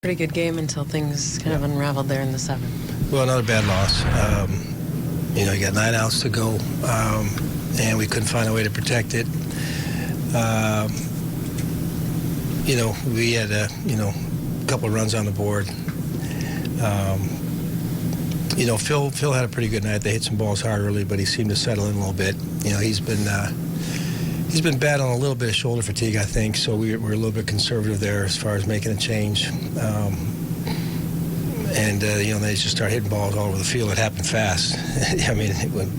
Pretty good game until things kind of unraveled there in the seventh. Well, another bad loss. You got 9 outs to go, and we couldn't find a way to protect it. We had a couple of runs on the board. Phil had a pretty good night. They hit some balls hard early, but he seemed to settle in a little bit. He's been battling a little bit of shoulder fatigue, I think, so we're a little bit conservative there as far as making a change. They just start hitting balls all over the field. It happened fast. I mean, when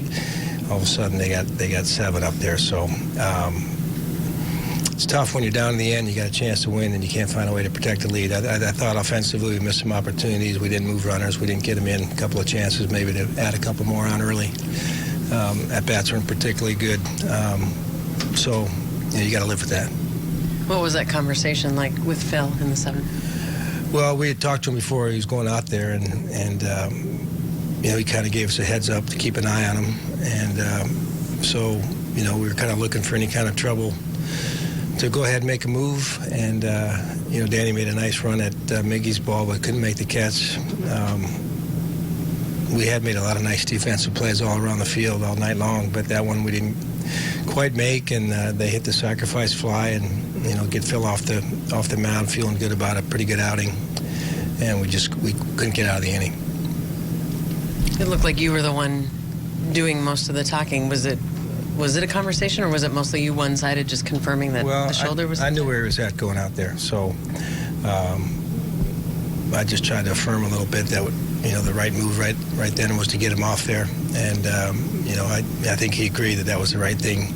all of a sudden they got 7 up there. So it's tough when you're down in the end. You got a chance to win, and you can't find a way to protect the lead. I thought offensively we missed some opportunities. We didn't move runners. We didn't get them in. A couple of chances maybe to add a couple more on early. At-bats weren't particularly good. So you got to live with that. What was that conversation like with Phil in the seventh? Well, we had talked to him before he was going out there, and he kind of gave us a heads up to keep an eye on him. And so we were kind of looking for any kind of trouble to go ahead and make a move. And, Danny made a nice run at Miggy's ball, but couldn't make the catch. We had made a lot of nice defensive plays all around the field all night long, but that one we didn't quite make, and they hit the sacrifice fly and get Phil off the mound, feeling good about a pretty good outing, and we couldn't get out of the inning. It looked like you were the one doing most of the talking. Was it a conversation, or was it mostly you one-sided, just confirming that the shoulder was? I knew where he was at going out there, so I just tried to affirm a little bit that the right move right then was to get him off there, and I think he agreed that was the right thing.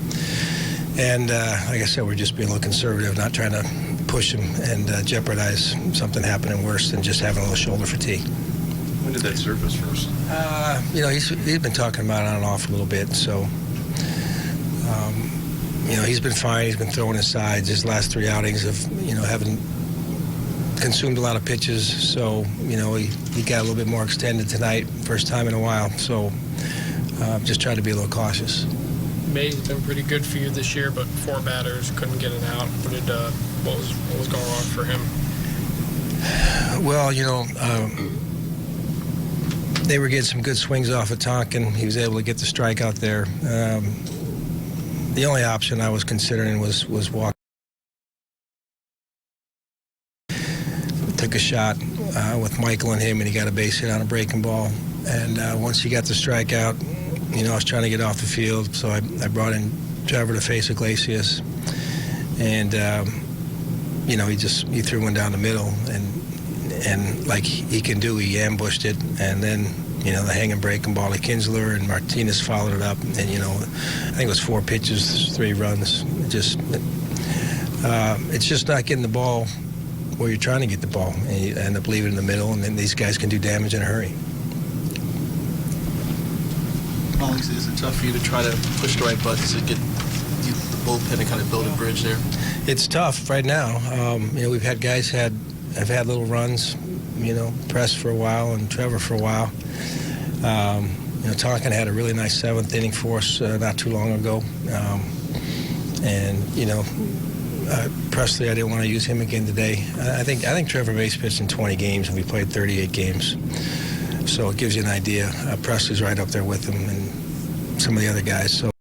And like I said, we're just being a little conservative, not trying to push him and jeopardize something happening worse than just having a little shoulder fatigue. When did that surface first? He's been talking about it on and off a little bit, so he's been fine. He's been throwing his sides. His last 3 outings haven't consumed a lot of pitches, so he got a little bit more extended tonight, first time in a while. So just try to be a little cautious. May's been pretty good for you this year, but 4 batters couldn't get an out. What was going on for him? Well, they were getting some good swings off of Tonkin. He was able to get the strike out there. The only option I was considering was walk. Took a shot with Michael and him, and he got a base hit on a breaking ball. And once he got the strikeout, I was trying to get off the field, so I brought in Trevor to face Iglesias. And, he threw one down the middle, and like he can do, he ambushed it. And then, the hanging breaking ball to Kinsler, and Martinez followed it up. And, I think it was 4 pitches, 3 runs. It's just not getting the ball where you're trying to get the ball, and you end up leaving it in the middle, and then these guys can do damage in a hurry. Is it tough for you to try to push the right buttons to get the bullpen to kind of build a bridge there? It's tough right now. We've had guys have had little runs, Press for a while and Trevor for a while. Tonkin had a really nice 7th inning for us not too long ago. Presley, I didn't want to use him again today. I think Trevor base pitched in 20 games, and we played 38 games. So it gives you an idea. Presley's right up there with him and some of the other guys. So